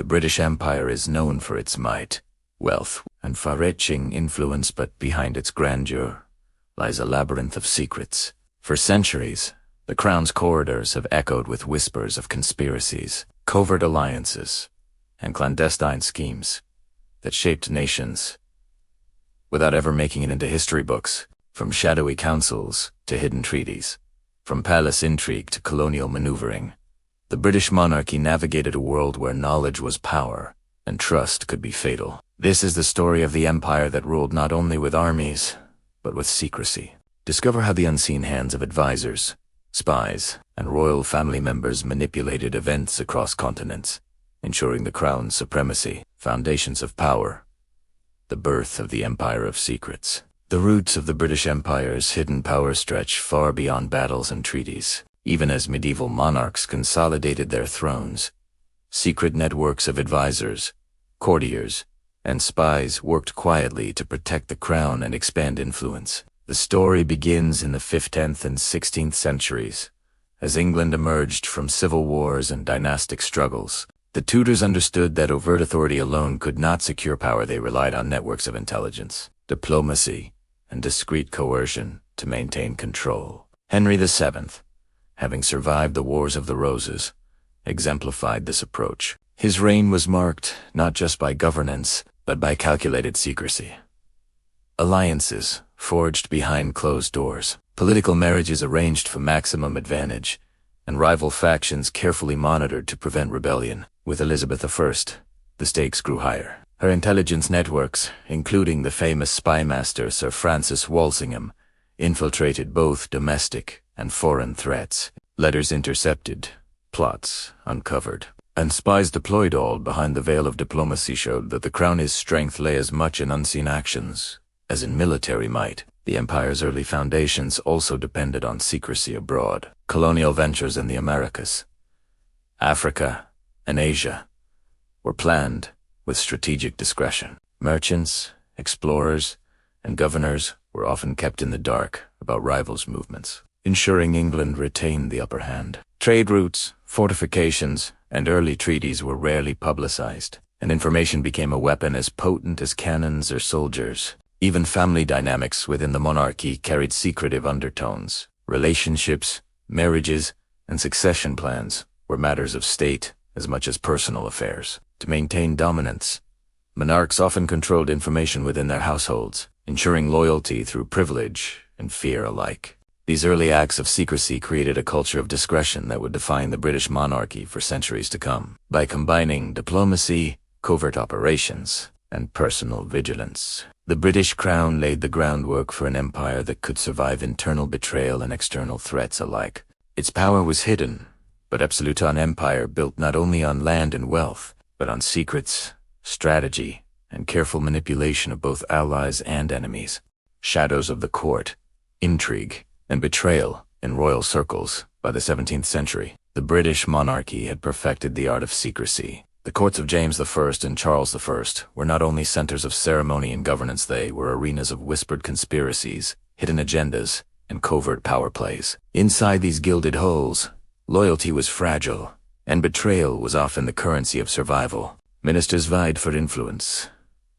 The British Empire is known for its might, wealth, and far-reaching influence, but behind its grandeur lies a labyrinth of secrets. For centuries, the Crown's corridors have echoed with whispers of conspiracies, covert alliances, and clandestine schemes that shaped nations without ever making it into history books. From shadowy councils to hidden treaties, from palace intrigue to colonial maneuvering, the British monarchy navigated a world where knowledge was power and trust could be fatal. This is the story of the empire that ruled not only with armies, but with secrecy. Discover how the unseen hands of advisors, spies, and royal family members manipulated events across continents, ensuring the crown's supremacy. Foundations of power. The birth of the Empire of Secrets. The roots of the British Empire's hidden power stretch far beyond battles and treaties. Even as medieval monarchs consolidated their thrones, secret networks of advisors, courtiers, and spies worked quietly to protect the crown and expand influence. The story begins in the 5th, 10th, and 16th centuries, as England emerged from civil wars and dynastic struggles. The Tudors understood that overt authority alone could not secure power. They relied on networks of intelligence, diplomacy, and discreet coercion to maintain control. Henry VII, having survived the Wars of the Roses, exemplified this approach. His reign was marked not just by governance, but by calculated secrecy. Alliances forged behind closed doors, political marriages arranged for maximum advantage, and rival factions carefully monitored to prevent rebellion. With Elizabeth I, the stakes grew higher. Her intelligence networks, including the famous spy master Sir Francis Walsingham, infiltrated both domestic and foreign threats. Letters intercepted, plots uncovered, and spies deployed, all behind the veil of diplomacy, showed that the crown's strength lay as much in unseen actions as in military might. The empire's early foundations also depended on secrecy abroad. Colonial ventures in the Americas, Africa, and Asia were planned with strategic discretion. Merchants, explorers, and governors were often kept in the dark about rivals' movements, ensuring England retained the upper hand. Trade routes, fortifications, and early treaties were rarely publicized, and information became a weapon as potent as cannons or soldiers. Even family dynamics within the monarchy carried secretive undertones. Relationships, marriages, and succession plans were matters of state as much as personal affairs. To maintain dominance, monarchs often controlled information within their households, ensuring loyalty through privilege and fear alike. These early acts of secrecy created a culture of discretion that would define the British monarchy for centuries to come. By combining diplomacy, covert operations, and personal vigilance, the British crown laid the groundwork for an empire that could survive internal betrayal and external threats alike. Its power was hidden, but absolute empire built not only on land and wealth, but on secrets, strategy, and careful manipulation of both allies and enemies. Shadows of the court, intrigue, and betrayal in royal circles. By the 17th century, the British monarchy had perfected the art of secrecy. The courts of James I and Charles I were not only centers of ceremony and governance, they were arenas of whispered conspiracies, hidden agendas, and covert power plays. Inside these gilded halls, loyalty was fragile, and betrayal was often the currency of survival. Ministers vied for influence,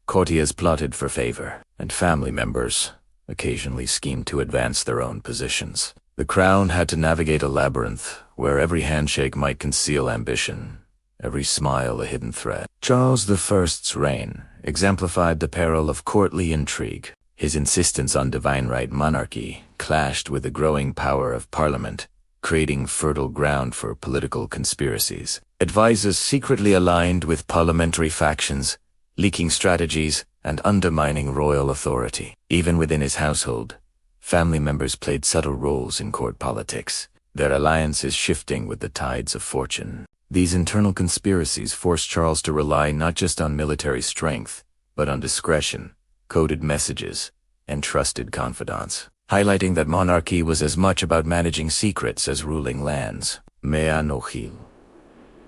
courtiers plotted for favor, and family members occasionally schemed to advance their own positions. The crown had to navigate a labyrinth where every handshake might conceal ambition, every smile a hidden threat. Charles I's reign exemplified the peril of courtly intrigue. His insistence on divine right monarchy clashed with the growing power of Parliament, creating fertile ground for political conspiracies. Advisors secretly aligned with parliamentary factions, leaking strategies and undermining royal authority. Even within his household, family members played subtle roles in court politics, their alliances shifting with the tides of fortune. These internal conspiracies forced Charles to rely not just on military strength, but on discretion, coded messages, and trusted confidants, highlighting that monarchy was as much about managing secrets as ruling lands. Monarchy.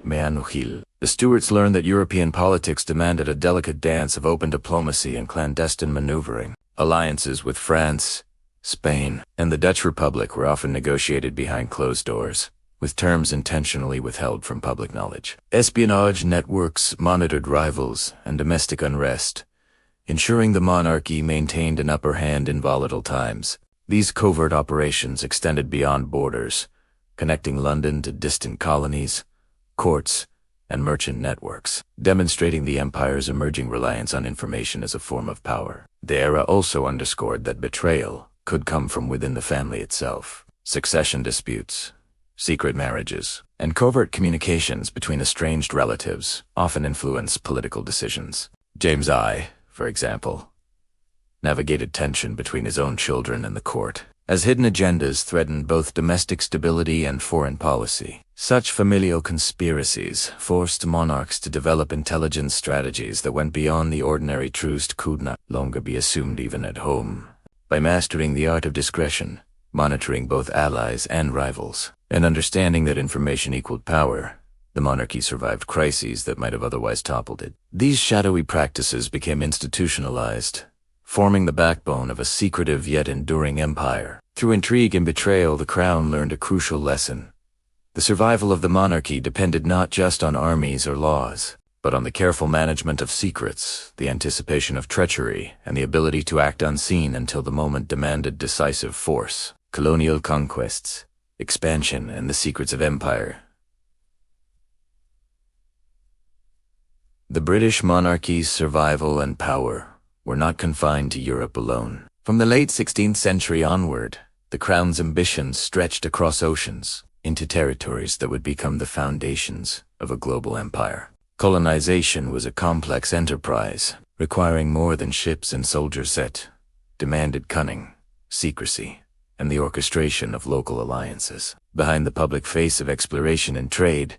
The Stuarts learned that European politics demanded a delicate dance of open diplomacy and clandestine maneuvering. Alliances with France, Spain, and the Dutch Republic were often negotiated behind closed doors, with terms intentionally withheld from public knowledge. Espionage networks monitored rivals and domestic unrest, ensuring the monarchy maintained an upper hand in volatile times. These covert operations extended beyond borders, connecting London to distant colonies, courts, and merchant networks, demonstrating the empire's emerging reliance on information as a form of power. The era also underscored that betrayal could come from within the family itself. Succession disputes, secret marriages, and covert communications between estranged relatives often influence political decisions. James I, for example, navigated tension between his own children and the court, as hidden agendas threatened both domestic stability and foreign policy. Such familial conspiracies forced monarchs to develop intelligence strategies that went beyond the ordinary truce could not longer be assumed even at home. By mastering the art of discretion, monitoring both allies and rivals, and understanding that information equaled power, the monarchy survived crises that might have otherwise toppled it. These shadowy practices became institutionalized, forming the backbone of a secretive yet enduring empire. Through intrigue and betrayal, the crown learned a crucial lesson. The survival of the monarchy depended not just on armies or laws, but on the careful management of secrets, the anticipation of treachery, and the ability to act unseen until the moment demanded decisive force. Colonial conquests, expansion, and the secrets of empire. The British monarchy's survival and power were not confined to Europe alone. From the late 16th century onward, the crown's ambitions stretched across oceans into territories that would become the foundations of a global empire. Colonization was a complex enterprise, requiring more than ships and soldiers set, demanded cunning, secrecy, and the orchestration of local alliances. Behind the public face of exploration and trade,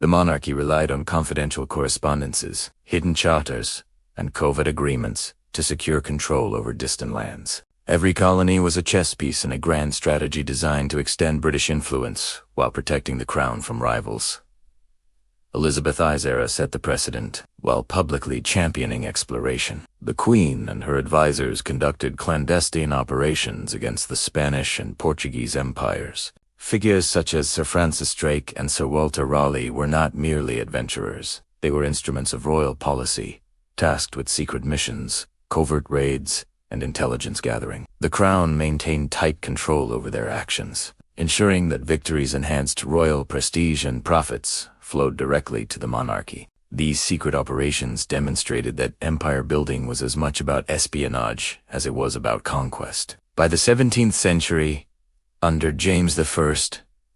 the monarchy relied on confidential correspondences, hidden charters, and covert agreements to secure control over distant lands. Every colony was a chess piece in a grand strategy designed to extend British influence while protecting the crown from rivals. Elizabeth I's era set the precedent, while publicly championing exploration. The Queen and her advisors conducted clandestine operations against the Spanish and Portuguese empires. Figures such as Sir Francis Drake and Sir Walter Raleigh were not merely adventurers. They were instruments of royal policy, tasked with secret missions, covert raids, and intelligence gathering. The crown maintained tight control over their actions, ensuring that victories enhanced royal prestige and profits flowed directly to the monarchy. These secret operations demonstrated that empire building was as much about espionage as it was about conquest. By the 17th century, under James I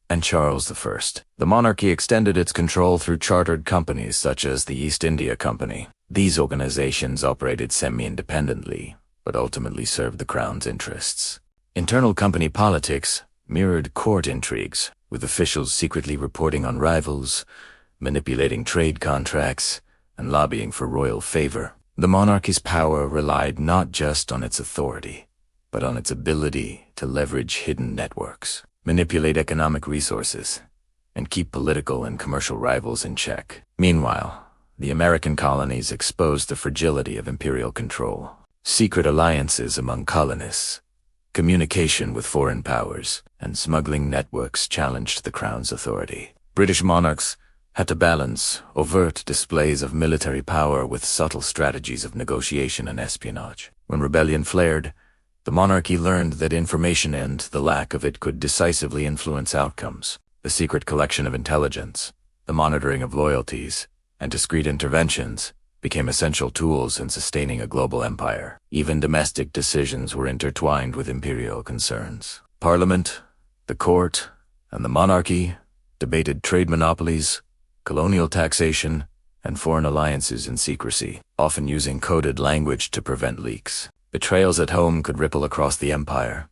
and Charles I, the monarchy extended its control through chartered companies such as the East India Company. These organizations operated semi-independently, but ultimately served the crown's interests. Internal company politics mirrored court intrigues, with officials secretly reporting on rivals, manipulating trade contracts, and lobbying for royal favor. The monarchy's power relied not just on its authority, but on its ability to leverage hidden networks, manipulate economic resources, and keep political and commercial rivals in check. Meanwhile, the American colonies exposed the fragility of imperial control. Secret alliances among colonists, communication with foreign powers, and smuggling networks challenged the crown's authority. British monarchs had to balance overt displays of military power with subtle strategies of negotiation and espionage. When rebellion flared, the monarchy learned that information and the lack of it could decisively influence outcomes. The secret collection of intelligence, the monitoring of loyalties, and discreet interventions became essential tools in sustaining a global empire. Even domestic decisions were intertwined with imperial concerns. Parliament, the court, and the monarchy debated trade monopolies, colonial taxation, and foreign alliances in secrecy, often using coded language to prevent leaks. Betrayals at home could ripple across the empire,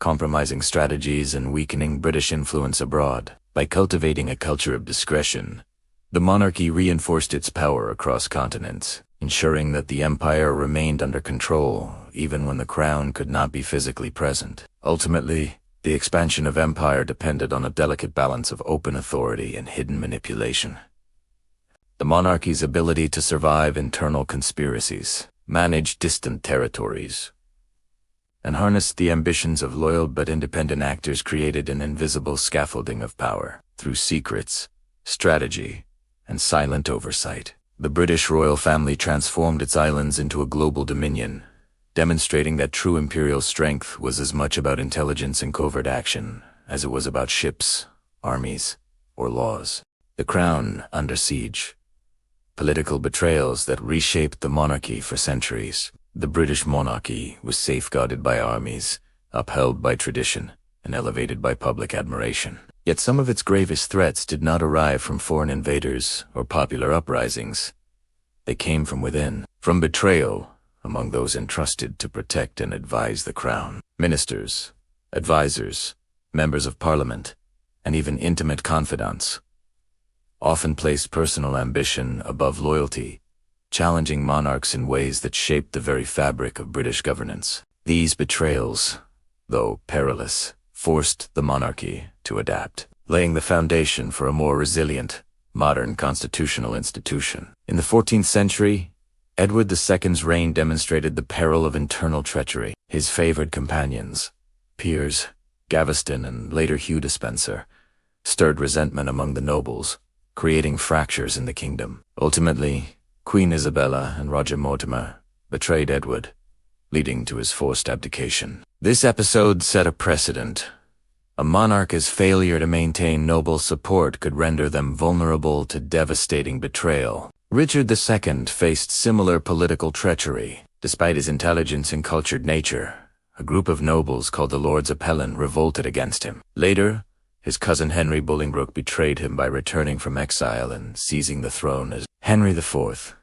compromising strategies and weakening British influence abroad. By cultivating a culture of discretion, the monarchy reinforced its power across continents, ensuring that the empire remained under control even when the crown could not be physically present. Ultimately, the expansion of empire depended on a delicate balance of open authority and hidden manipulation. The monarchy's ability to survive internal conspiracies, manage distant territories, and harness the ambitions of loyal but independent actors created an invisible scaffolding of power. through secrets, strategy, and silent oversight. The British royal family transformed its islands into a global dominion, demonstrating that true imperial strength was as much about intelligence and covert action as it was about ships, armies, or laws. The crown under siege. Political betrayals that reshaped the monarchy for centuries. The British monarchy was safeguarded by armies, upheld by tradition, and elevated by public admiration. Yet some of its gravest threats did not arrive from foreign invaders or popular uprisings. They came from within, from betrayal among those entrusted to protect and advise the crown. Ministers, advisors, members of parliament, and even intimate confidants often placed personal ambition above loyalty, challenging monarchs in ways that shaped the very fabric of British governance. These betrayals, though perilous, forced the monarchy to adapt, laying the foundation for a more resilient, modern constitutional institution. In the 14th century, Edward II's reign demonstrated the peril of internal treachery. His favored companions, Piers, Gaveston, and later Hugh Despenser, stirred resentment among the nobles, creating fractures in the kingdom. Ultimately, Queen Isabella and Roger Mortimer betrayed Edward, leading to his forced abdication. This episode set a precedent. A monarch's failure to maintain noble support could render them vulnerable to devastating betrayal. Richard II faced similar political treachery. Despite his intelligence and cultured nature, a group of nobles called the Lords Appellant revolted against him. Later, his cousin Henry Bolingbroke betrayed him by returning from exile and seizing the throne as Henry IV.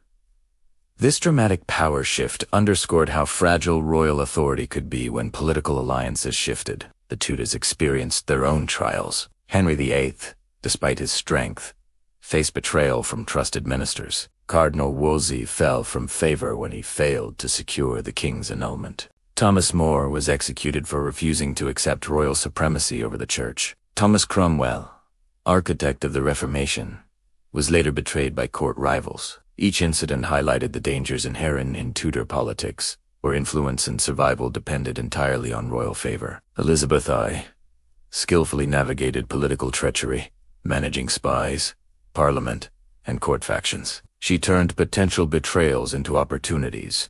This dramatic power shift underscored how fragile royal authority could be when political alliances shifted. The Tudors experienced their own trials. Henry VIII, despite his strength, faced betrayal from trusted ministers. Cardinal Wolsey fell from favor when he failed to secure the king's annulment. Thomas More was executed for refusing to accept royal supremacy over the church. Thomas Cromwell, architect of the Reformation, was later betrayed by court rivals. Each incident highlighted the dangers inherent in Tudor politics, where influence and survival depended entirely on royal favor. Elizabeth I skillfully navigated political treachery, managing spies, parliament, and court factions. She turned potential betrayals into opportunities,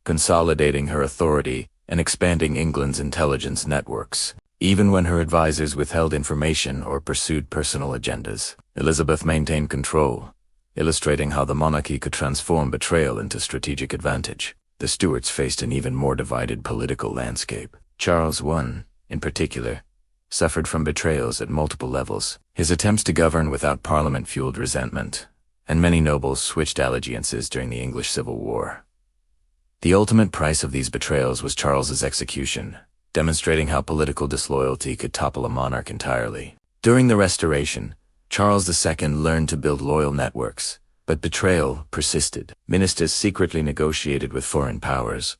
consolidating her authority and expanding England's intelligence networks. Even when her advisors withheld information or pursued personal agendas, Elizabeth maintained control, illustrating how the monarchy could transform betrayal into strategic advantage. The Stuarts faced an even more divided political landscape. Charles I, in particular, suffered from betrayals at multiple levels. His attempts to govern without parliament fueled resentment, and many nobles switched allegiances during the English Civil War. The ultimate price of these betrayals was Charles's execution, demonstrating how political disloyalty could topple a monarch entirely. During the Restoration, Charles II learned to build loyal networks, but betrayal persisted. Ministers secretly negotiated with foreign powers,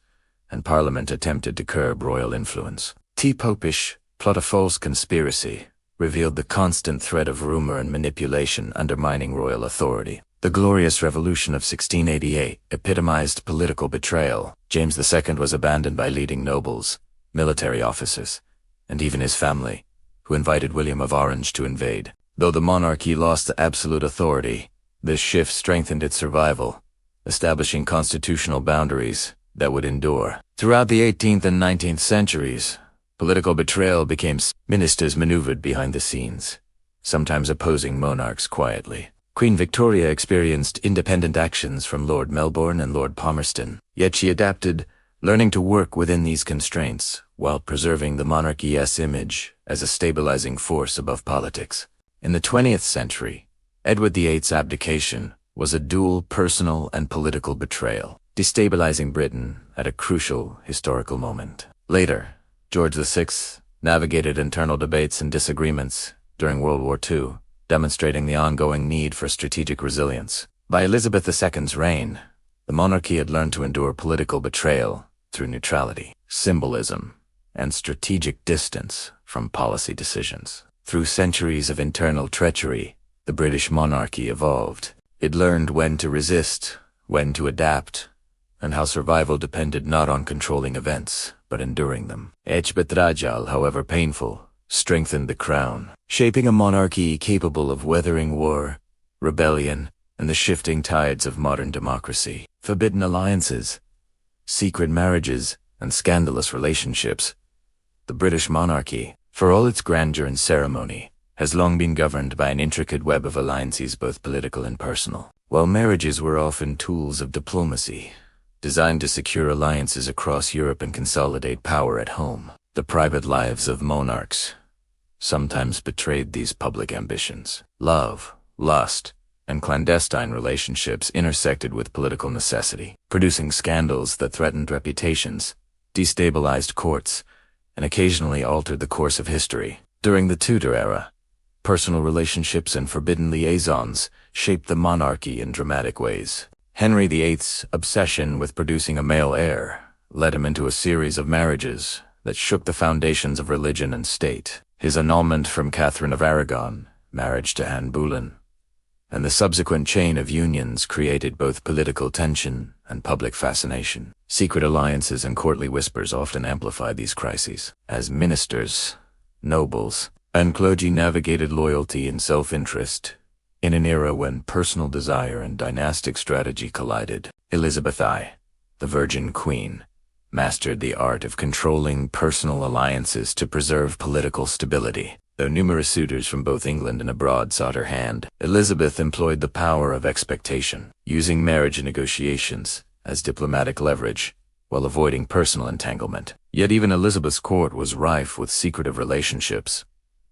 and Parliament attempted to curb royal influence. Popish plot a false conspiracy revealed the constant threat of rumor and manipulation undermining royal authority. The Glorious Revolution of 1688 epitomized political betrayal. James II was abandoned by leading nobles, military officers, and even his family, who invited William of Orange to invade. Though the monarchy lost absolute authority, this shift strengthened its survival, establishing constitutional boundaries that would endure. Throughout the 18th and 19th centuries, political betrayal became ministers maneuvered behind the scenes, sometimes opposing monarchs quietly. Queen Victoria experienced independent actions from Lord Melbourne and Lord Palmerston, yet she adapted, learning to work within these constraints while preserving the monarchy's image as a stabilizing force above politics. In the 20th century, Edward VIII's abdication was a dual personal and political betrayal, destabilizing Britain at a crucial historical moment. Later, George VI navigated internal debates and disagreements during World War II, demonstrating the ongoing need for strategic resilience. By Elizabeth II's reign, the monarchy had learned to endure political betrayal through neutrality, symbolism, and strategic distance from policy decisions. Through centuries of internal treachery, the British monarchy evolved. It learned when to resist, when to adapt, and how survival depended not on controlling events, but enduring them. Betrayal, however painful, strengthened the crown, shaping a monarchy capable of weathering war, rebellion, and the shifting tides of modern democracy. Forbidden alliances, secret marriages, and scandalous relationships. The British monarchy, for all its grandeur and ceremony, has long been governed by an intricate web of alliances, both political and personal. While marriages were often tools of diplomacy, designed to secure alliances across Europe and consolidate power at home, the private lives of monarchs sometimes betrayed these public ambitions. Love, lust, and clandestine relationships intersected with political necessity, producing scandals that threatened reputations, destabilized courts, and occasionally altered the course of history. During the Tudor era, personal relationships and forbidden liaisons shaped the monarchy in dramatic ways. Henry VIII's obsession with producing a male heir led him into a series of marriages that shook the foundations of religion and state. His annulment from Catherine of Aragon, marriage to Anne Boleyn, and the subsequent chain of unions created both political tension and public fascination. Secret alliances and courtly whispers often amplified these crises, as ministers, nobles, and clergy navigated loyalty and self-interest in an era when personal desire and dynastic strategy collided. Elizabeth I, the Virgin Queen, mastered the art of controlling personal alliances to preserve political stability. Though numerous suitors from both England and abroad sought her hand, Elizabeth employed the power of expectation, using marriage negotiations as diplomatic leverage while avoiding personal entanglement. Yet even Elizabeth's court was rife with secretive relationships,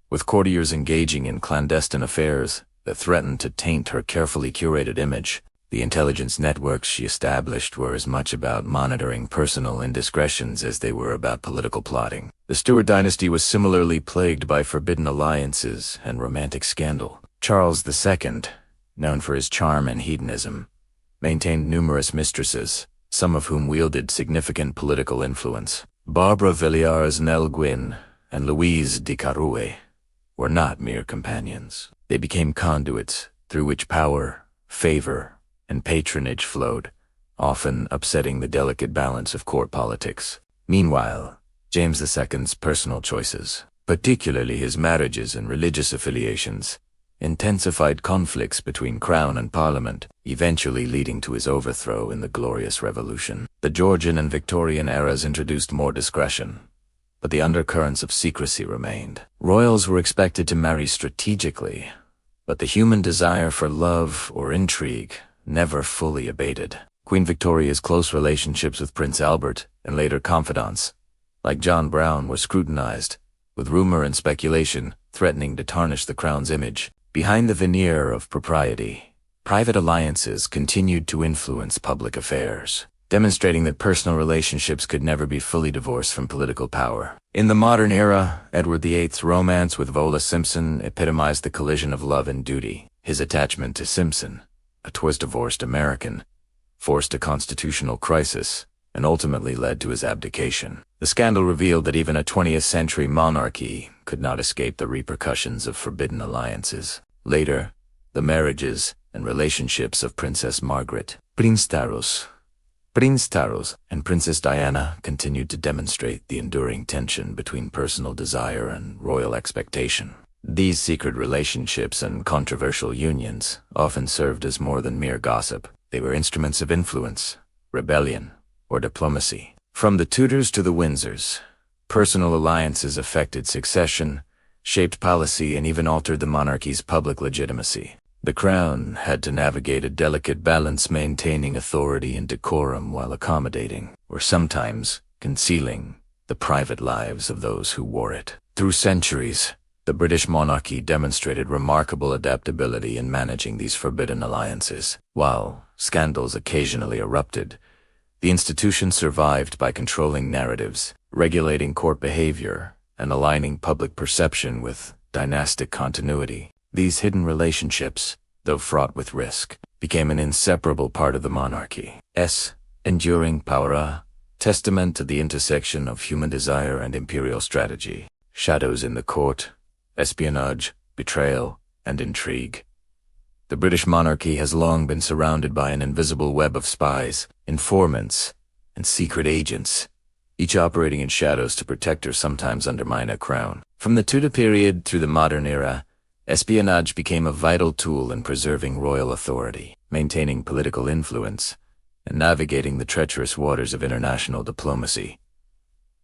with courtiers engaging in clandestine affairs that threatened to taint her carefully curated image. The intelligence networks she established were as much about monitoring personal indiscretions as they were about political plotting. The Stuart dynasty was similarly plagued by forbidden alliances and romantic scandal. Charles II, known for his charm and hedonism, maintained numerous mistresses, some of whom wielded significant political influence. Barbara Villiers Nell Gwyn and Louise de Carouet were not mere companions. They became conduits through which power, favor, and patronage flowed, often upsetting the delicate balance of court politics. Meanwhile, James II's personal choices, particularly his marriages and religious affiliations, intensified conflicts between crown and parliament, eventually leading to his overthrow in the Glorious Revolution. The Georgian and Victorian eras introduced more discretion, but the undercurrents of secrecy remained. Royals were expected to marry strategically, but the human desire for love or intrigue never fully abated. Queen Victoria's close relationships with Prince Albert and later confidants, like John Brown, were scrutinized, with rumor and speculation threatening to tarnish the crown's image. Behind the veneer of propriety, private alliances continued to influence public affairs, demonstrating that personal relationships could never be fully divorced from political power. In the modern era, Edward VIII's romance with Viola Simpson epitomized the collision of love and duty. His attachment to Simpson, a twice-divorced American, forced a constitutional crisis and ultimately led to his abdication. The scandal revealed that even a 20th-century monarchy could not escape the repercussions of forbidden alliances. Later, the marriages and relationships of Princess Margaret, Prince Taros, and Princess Diana continued to demonstrate the enduring tension between personal desire and royal expectation. These secret relationships and controversial unions often served as more than mere gossip. They were instruments of influence, rebellion, or diplomacy. From the Tudors to the Windsors, personal alliances affected succession, shaped policy, and even altered the monarchy's public legitimacy. The crown had to navigate a delicate balance, maintaining authority and decorum while accommodating, or sometimes concealing, the private lives of those who wore it. Through centuries, the British monarchy demonstrated remarkable adaptability in managing these forbidden alliances. While scandals occasionally erupted, the institution survived by controlling narratives, regulating court behavior, and aligning public perception with dynastic continuity. These hidden relationships, though fraught with risk, became an inseparable part of the monarchy's enduring power, testament to the intersection of human desire and imperial strategy. Shadows in the court, espionage, betrayal, and intrigue. The British monarchy has long been surrounded by an invisible web of spies, informants, and secret agents, each operating in shadows to protect or sometimes undermine a crown. From the Tudor period through the modern era, espionage became a vital tool in preserving royal authority, maintaining political influence, and navigating the treacherous waters of international diplomacy.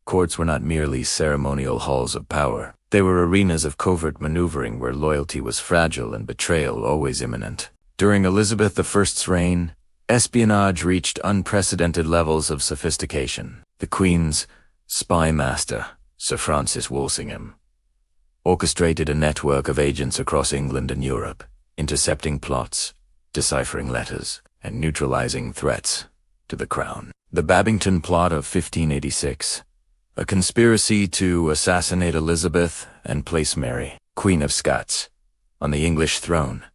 Courts were not merely ceremonial halls of power. They were arenas of covert maneuvering where loyalty was fragile and betrayal always imminent. During Elizabeth I's reign, espionage reached unprecedented levels of sophistication. The Queen's spy master, Sir Francis Walsingham, orchestrated a network of agents across England and Europe, intercepting plots, deciphering letters, and neutralizing threats to the crown. The Babington Plot of 1586, a conspiracy to assassinate Elizabeth and place Mary, Queen of Scots, on the English throne,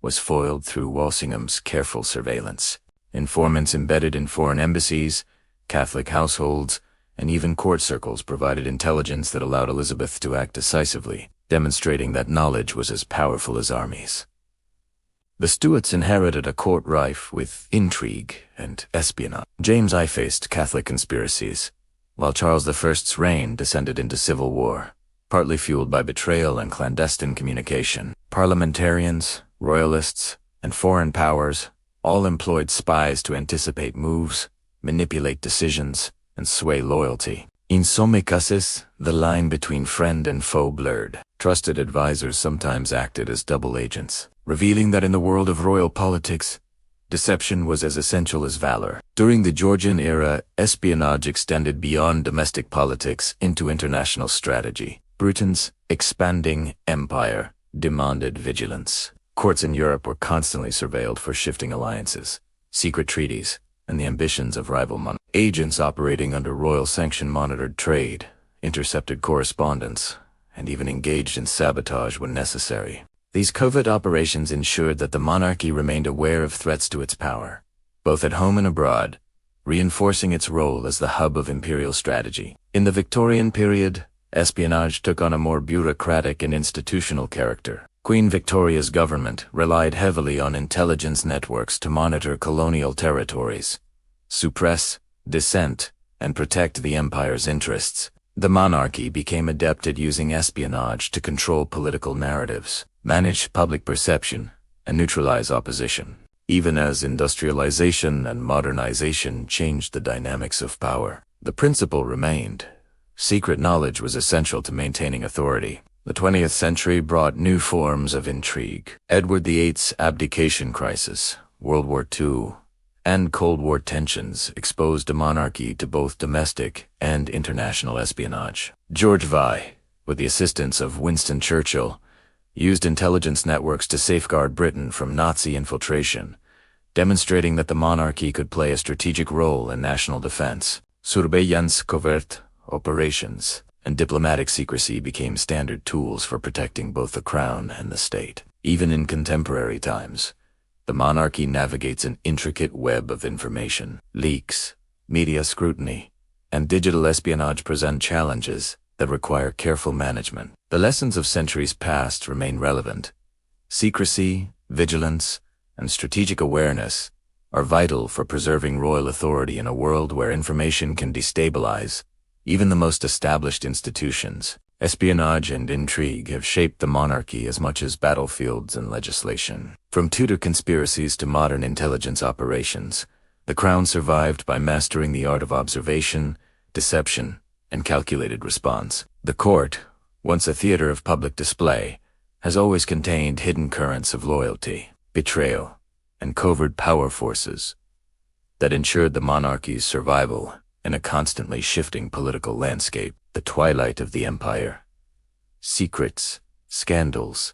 was foiled through Walsingham's careful surveillance. Informants embedded in foreign embassies, Catholic households, and even court circles provided intelligence that allowed Elizabeth to act decisively, demonstrating that knowledge was as powerful as armies. The Stuarts inherited a court rife with intrigue and espionage. James I faced Catholic conspiracies, while Charles I's reign descended into civil war, partly fueled by betrayal and clandestine communication. Parliamentarians, royalists, and foreign powers all employed spies to anticipate moves, manipulate decisions, and sway loyalty. In some cases, the line between friend and foe blurred. Trusted advisors sometimes acted as double agents, revealing that in the world of royal politics, deception was as essential as valor. During the Georgian era, espionage extended beyond domestic politics into international strategy. Britain's expanding empire demanded vigilance. Courts in Europe were constantly surveilled for shifting alliances, secret treaties, and the ambitions of rival monarchs. Agents operating under royal sanction monitored trade, intercepted correspondence, and even engaged in sabotage when necessary. These covert operations ensured that the monarchy remained aware of threats to its power, both at home and abroad, reinforcing its role as the hub of imperial strategy. In the Victorian period, espionage took on a more bureaucratic and institutional character. Queen Victoria's government relied heavily on intelligence networks to monitor colonial territories, suppress dissent, and protect the empire's interests. The monarchy became adept at using espionage to control political narratives, manage public perception, and neutralize opposition. Even as industrialization and modernization changed the dynamics of power, the principle remained. Secret knowledge was essential to maintaining authority. The 20th century brought new forms of intrigue. Edward VIII's abdication crisis, World War II, and Cold War tensions exposed the monarchy to both domestic and international espionage. George VI, with the assistance of Winston Churchill, used intelligence networks to safeguard Britain from Nazi infiltration, demonstrating that the monarchy could play a strategic role in national defense. Surveillance, covert operations, and diplomatic secrecy became standard tools for protecting both the crown and the state. Even in contemporary times, the monarchy navigates an intricate web of information. Leaks, media scrutiny, and digital espionage present challenges that require careful management. The lessons of centuries past remain relevant. Secrecy, vigilance, and strategic awareness are vital for preserving royal authority in a world where information can destabilize even the most established institutions. Espionage and intrigue have shaped the monarchy as much as battlefields and legislation. From Tudor conspiracies to modern intelligence operations, the crown survived by mastering the art of observation, deception, and calculated response. The court, once a theater of public display, has always contained hidden currents of loyalty, betrayal, and covert power forces that ensured the monarchy's survival in a constantly shifting political landscape. The twilight of the empire, secrets, scandals,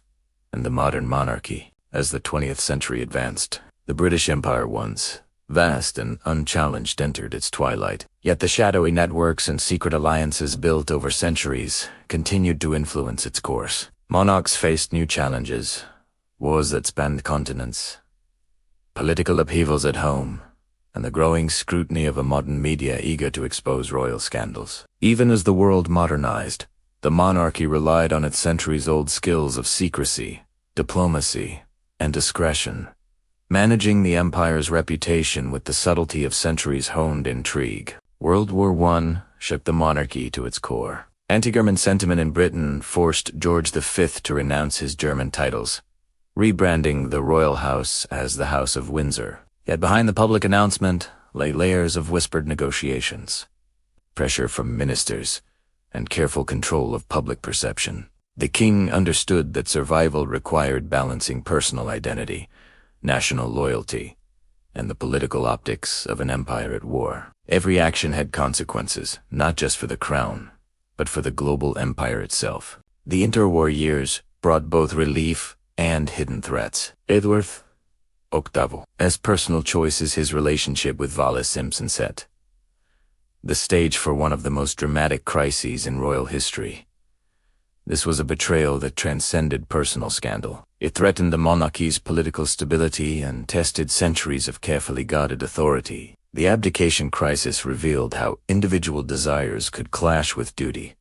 and the modern monarchy. As the 20th century advanced, the British Empire, once vast and unchallenged, entered its twilight. Yet the shadowy networks and secret alliances built over centuries continued to influence its course. Monarchs faced new challenges, wars that spanned continents, political upheavals at home, and the growing scrutiny of a modern media eager to expose royal scandals. Even as the world modernized, the monarchy relied on its centuries-old skills of secrecy, diplomacy, and discretion, managing the empire's reputation with the subtlety of centuries-honed intrigue. World War I shook the monarchy to its core. Anti-German sentiment in Britain forced George V to renounce his German titles, rebranding the royal house as the House of Windsor. Yet behind the public announcement lay layers of whispered negotiations, pressure from ministers, and careful control of public perception. The king understood that survival required balancing personal identity, national loyalty, and the political optics of an empire at war. Every action had consequences, not just for the crown, but for the global empire itself. The interwar years brought both relief and hidden threats. Edward VIII's personal choice is his relationship with Wallis Simpson set the stage for one of the most dramatic crises in royal history. This was a betrayal that transcended personal scandal. It threatened the monarchy's political stability and tested centuries of carefully guarded authority. The abdication crisis revealed how individual desires could clash with duty,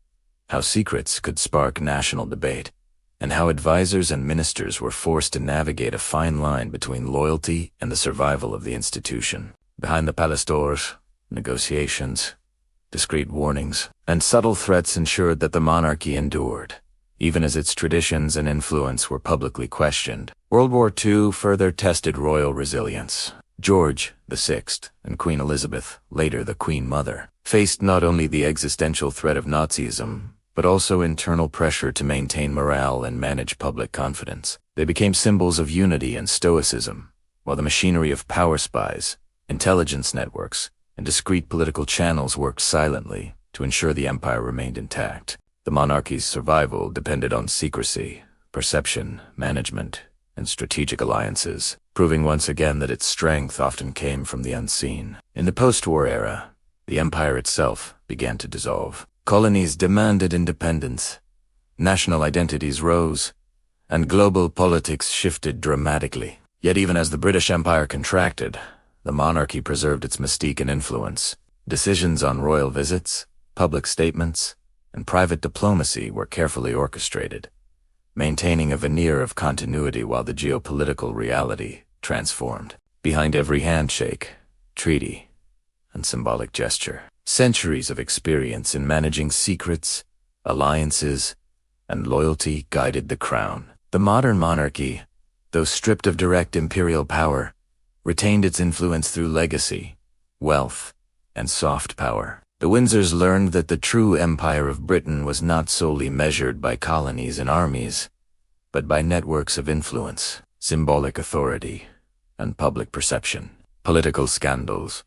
how secrets could spark national debate, and how advisors and ministers were forced to navigate a fine line between loyalty and the survival of the institution. Behind the palace doors, negotiations, discreet warnings, and subtle threats ensured that the monarchy endured, even as its traditions and influence were publicly questioned. World War II further tested royal resilience. George VI and Queen Elizabeth, later the Queen Mother, faced not only the existential threat of Nazism, but also internal pressure to maintain morale and manage public confidence. They became symbols of unity and stoicism, while the machinery of power spies, intelligence networks, and discreet political channels worked silently to ensure the empire remained intact. The monarchy's survival depended on secrecy, perception, management, and strategic alliances, proving once again that its strength often came from the unseen. In the post-war era, the empire itself began to dissolve. Colonies demanded independence, national identities rose, and global politics shifted dramatically. Yet even as the British Empire contracted, the monarchy preserved its mystique and influence. Decisions on royal visits, public statements, and private diplomacy were carefully orchestrated, maintaining a veneer of continuity while the geopolitical reality transformed. Behind every handshake, treaty, and symbolic gesture, centuries of experience in managing secrets, alliances, and loyalty guided the crown. The modern monarchy, though stripped of direct imperial power, retained its influence through legacy, wealth, and soft power. The Windsors learned that the true empire of Britain was not solely measured by colonies and armies, but by networks of influence, symbolic authority, and public perception. Political scandals,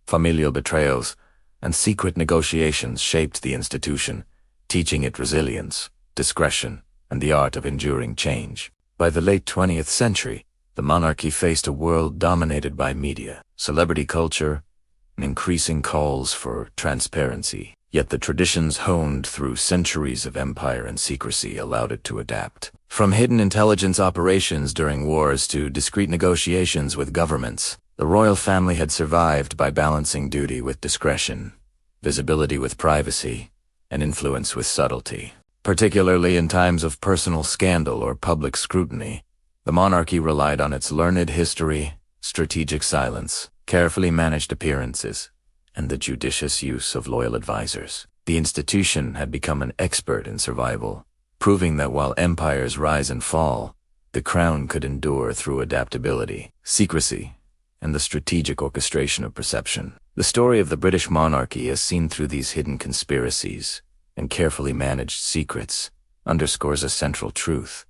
familial betrayals, and secret negotiations shaped the institution, teaching it resilience, discretion, and the art of enduring change. By the late 20th century, the monarchy faced a world dominated by media, celebrity culture, and increasing calls for transparency. Yet the traditions honed through centuries of empire and secrecy allowed it to adapt. From hidden intelligence operations during wars to discreet negotiations with governments, the royal family had survived by balancing duty with discretion, visibility with privacy, and influence with subtlety. Particularly in times of personal scandal or public scrutiny, the monarchy relied on its learned history, strategic silence, carefully managed appearances, and the judicious use of loyal advisors. The institution had become an expert in survival, proving that while empires rise and fall, the crown could endure through adaptability, secrecy, and the strategic orchestration of perception. The story of the British monarchy, as seen through these hidden conspiracies and carefully managed secrets, underscores a central truth.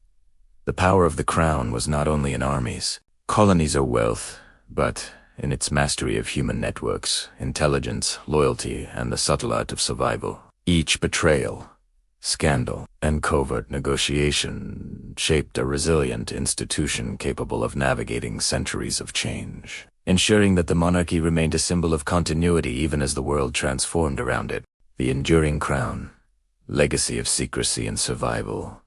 The power of the crown was not only in armies, colonies, or wealth, but in its mastery of human networks, intelligence, loyalty, and the subtle art of survival. Each betrayal, scandal, and covert negotiation shaped a resilient institution capable of navigating centuries of change, ensuring that the monarchy remained a symbol of continuity even as the world transformed around it. The enduring crown, legacy of secrecy and survival.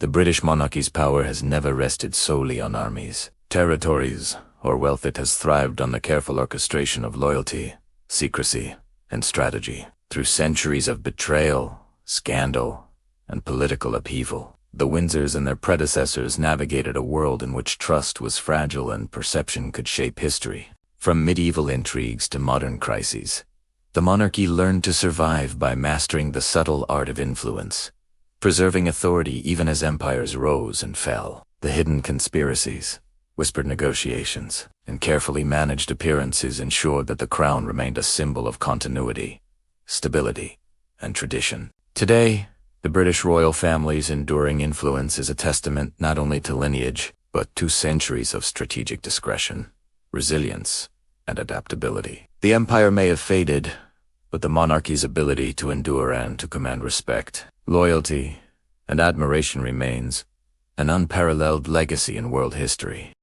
The British monarchy's power has never rested solely on armies, territories, or wealth. It has thrived on the careful orchestration of loyalty, secrecy, and strategy. Through centuries of betrayal, scandal, and political upheaval, the Windsors and their predecessors navigated a world in which trust was fragile and perception could shape history. From medieval intrigues to modern crises, The monarchy learned to survive by mastering the subtle art of influence, preserving authority even as empires rose and fell. The hidden conspiracies, whispered negotiations, and carefully managed appearances ensured that the crown remained a symbol of continuity, stability, and tradition. Today, the British royal family's enduring influence is a testament not only to lineage, but to centuries of strategic discretion, resilience, and adaptability. The empire may have faded, but the monarchy's ability to endure and to command respect, loyalty, and admiration remains an unparalleled legacy in world history.